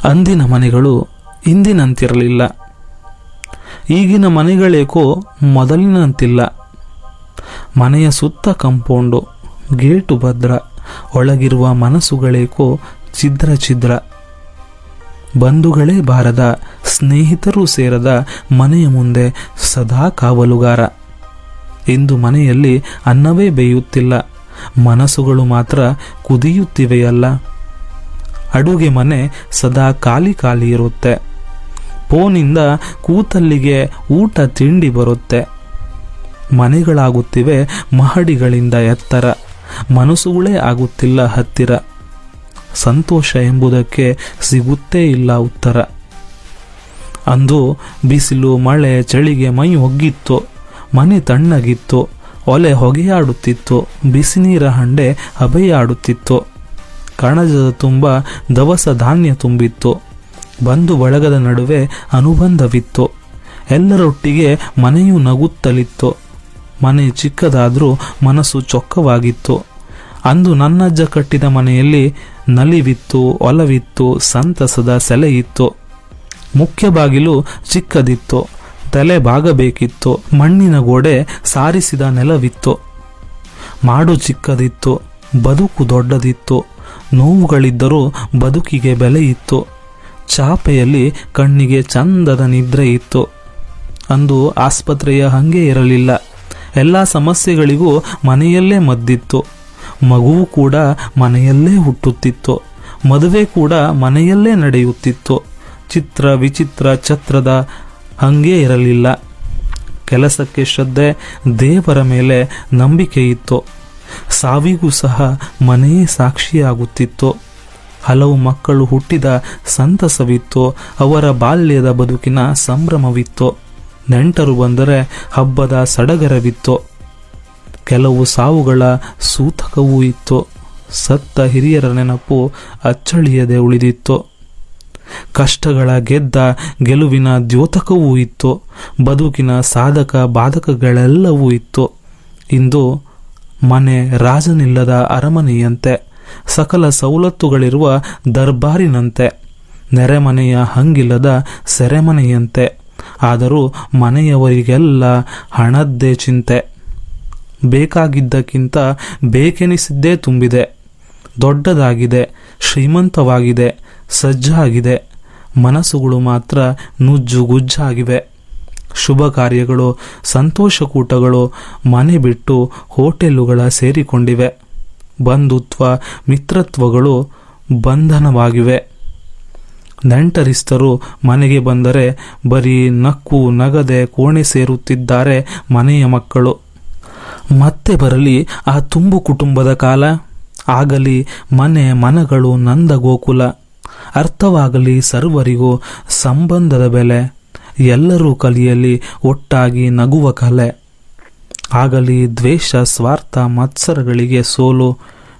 ಅಂದಿನ ಮನೆಗಳು ಇಂದಿನಂತಿರಲಿಲ್ಲ. ಈಗಿನ ಮನೆಗಳೇಕೋ ಮೊದಲಿನಂತಿಲ್ಲ. ಮನೆಯ ಸುತ್ತ ಕಂಪೌಂಡು, ಗೇಟು ಭದ್ರ, ಒಳಗಿರುವ ಮನಸ್ಸುಗಳೇಕೋ ಛಿದ್ರ ಛಿದ್ರ. ಬಂಧುಗಳೇ ಬಾರದ, ಸ್ನೇಹಿತರೂ ಸೇರದ ಮನೆಯ ಮುಂದೆ ಸದಾ ಕಾವಲುಗಾರ. ಇಂದು ಮನೆಯಲ್ಲಿ ಅನ್ನವೇ ಬೇಯುತ್ತಿಲ್ಲ, ಮನಸ್ಸುಗಳು ಮಾತ್ರ ಕುದಿಯುತ್ತಿವೆಯಲ್ಲ. ಅಡುಗೆ ಮನೆ ಸದಾ ಖಾಲಿ ಖಾಲಿ ಇರುತ್ತೆ. ಫೋನಿಂದ ಕೂತಲ್ಲಿಗೆ ಊಟ ತಿಂಡಿ ಬರುತ್ತೆ. ಮನೆಗಳಾಗುತ್ತಿವೆ ಮಹಡಿಗಳಿಂದ ಎತ್ತರ, ಮನಸ್ಸುಗಳೇ ಆಗುತ್ತಿಲ್ಲ ಹತ್ತಿರ. ಸಂತೋಷ ಎಂಬುದಕ್ಕೆ ಸಿಗುತ್ತೇ ಇಲ್ಲ ಉತ್ತರ. ಅಂದು ಬಿಸಿಲು ಮಳೆ ಚಳಿಗೆ ಮೈ ಒಗ್ಗಿತ್ತು, ಮನೆ ತಣ್ಣಗಿತ್ತು, ಒಲೆ ಹೊಗೆಯಾಡುತ್ತಿತ್ತು, ಬಿಸಿ ನೀರ ಹಂಡೆ ಹಬೆಯಾಡುತ್ತಿತ್ತು. ಕಣಜದ ತುಂಬ ದವಸ ಧಾನ್ಯ ತುಂಬಿತ್ತು. ಬಂಧು ಬಳಗದ ನಡುವೆ ಅನುಬಂಧವಿತ್ತು. ಎಲ್ಲರೊಟ್ಟಿಗೆ ಮನೆಯು ನಗುತ್ತಲಿತ್ತು. ಮನೆ ಚಿಕ್ಕದಾದರೂ ಮನಸ್ಸು ಚೊಕ್ಕವಾಗಿತ್ತು. ಅಂದು ನನ್ನಜ್ಜ ಕಟ್ಟಿದ ಮನೆಯಲ್ಲಿ ನಲಿವಿತ್ತು, ಒಲವಿತ್ತು, ಸಂತಸದ ಸೆಲೆಯಿತ್ತು. ಮುಖ್ಯ ಬಾಗಿಲು ಚಿಕ್ಕದಿತ್ತು, ತಲೆ ಬಾಗಬೇಕಿತ್ತು. ಮಣ್ಣಿನ ಗೋಡೆ ಸಾರಿಸಿದ ನೆಲವಿತ್ತು. ಮಾಡು ಚಿಕ್ಕದಿತ್ತು, ಬದುಕು ದೊಡ್ಡದಿತ್ತು. ನೋವುಗಳಿದ್ದರೂ ಬದುಕಿಗೆ ಬೆಲೆ ಇತ್ತು. ಚಾಪೆಯಲ್ಲಿ ಕಣ್ಣಿಗೆ ಚಂದದ ನಿದ್ರೆ ಇತ್ತು. ಅಂದು ಆಸ್ಪತ್ರೆಯ ಹಂಗೆ ಇರಲಿಲ್ಲ. ಎಲ್ಲ ಸಮಸ್ಯೆಗಳಿಗೂ ಮನೆಯಲ್ಲೇ ಮದ್ದಿತ್ತು. ಮಗುವು ಕೂಡ ಮನೆಯಲ್ಲೇ ಹುಟ್ಟುತ್ತಿತ್ತು. ಮದುವೆ ಕೂಡ ಮನೆಯಲ್ಲೇ ನಡೆಯುತ್ತಿತ್ತು. ಚಿತ್ರ ವಿಚಿತ್ರ ಛತ್ರದ ಹಂಗೆ ಇರಲಿಲ್ಲ. ಕೆಲಸಕ್ಕೆ ಶ್ರದ್ಧೆ, ದೇವರ ಮೇಲೆ ನಂಬಿಕೆ ಇತ್ತು. ಸಾವಿಗೂ ಸಹ ಮನೆಯೇ ಸಾಕ್ಷಿಯಾಗುತ್ತಿತ್ತು. ಹಲವು ಮಕ್ಕಳು ಹುಟ್ಟಿದ ಸಂತಸವಿತ್ತು. ಅವರ ಬಾಲ್ಯದ ಬದುಕಿನ ಸಂಭ್ರಮವಿತ್ತು. ನೆಂಟರು ಬಂದರೆ ಹಬ್ಬದ ಸಡಗರವಿತ್ತು. ಕೆಲವು ಸಾವುಗಳ ಸೂತಕವೂ ಇತ್ತು. ಸತ್ತ ಹಿರಿಯರ ನೆನಪು ಅಚ್ಚಳಿಯದೆ ಉಳಿದಿತ್ತು. ಕಷ್ಟಗಳ ಗೆದ್ದ ಗೆಲುವಿನ ದ್ಯೋತಕವೂ ಇತ್ತು. ಬದುಕಿನ ಸಾಧಕ ಬಾಧಕಗಳೆಲ್ಲವೂ ಇತ್ತು. ಇಂದು ಮನೆ ರಾಜನಿಲ್ಲದ ಅರಮನೆಯಂತೆ, ಸಕಲ ಸವಲತ್ತುಗಳಿರುವ ದರ್ಬಾರಿನಂತೆ, ನೆರೆಮನೆಯ ಹಂಗಿಲ್ಲದ ಸೆರೆಮನೆಯಂತೆ. ಆದರೂ ಮನೆಯವರಿಗೆಲ್ಲ ಹಣದ್ದೇ ಚಿಂತೆ. ಬೇಕಾಗಿದ್ದಕ್ಕಿಂತ ಬೇಕೆನಿಸಿದ್ದೇ ತುಂಬಿದೆ. ದೊಡ್ಡದಾಗಿದೆ, ಶ್ರೀಮಂತವಾಗಿದೆ, ಸಜ್ಜಾಗಿದೆ. ಮನಸ್ಸುಗಳು ಮಾತ್ರ ನುಜ್ಜುಗುಜ್ಜಾಗಿವೆ. ಶುಭ ಕಾರ್ಯಗಳು, ಸಂತೋಷಕೂಟಗಳು ಮನೆ ಬಿಟ್ಟು ಹೋಟೆಲುಗಳ ಸೇರಿಕೊಂಡಿವೆ. ಬಂಧುತ್ವ ಮಿತ್ರತ್ವಗಳು ಬಂಧನವಾಗಿವೆ. ನೆಂಟರಿಸ್ತರು ಮನೆಗೆ ಬಂದರೆ ಬರೀ ನಕ್ಕು ನಗದೆ ಕೋಣೆ ಸೇರುತ್ತಿದ್ದಾರೆ ಮನೆಯ ಮಕ್ಕಳು. ಮತ್ತೆ ಬರಲಿ ಆ ತುಂಬು ಕುಟುಂಬದ ಕಾಲ. ಆಗಲಿ ಮನೆ ಮನಗಳು ನಂದ ಗೋಕುಲ. ಅರ್ಥವಾಗಲಿ ಸರ್ವರಿಗೂ ಸಂಬಂಧದ ಬೆಲೆ. ಎಲ್ಲರೂ ಕಲಿಯಲಿ ಒಟ್ಟಾಗಿ ನಗುವ ಕಲೆ. ಆಗಲಿ ದ್ವೇಷ ಸ್ವಾರ್ಥ ಮತ್ಸರಗಳಿಗೆ ಸೋಲು.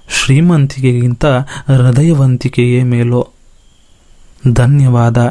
ಶ್ರೀಮಂತಿಕೆಗಿಂತ ಹೃದಯವಂತಿಕೆಯೇ ಮೇಲು. ಧನ್ಯವಾದ.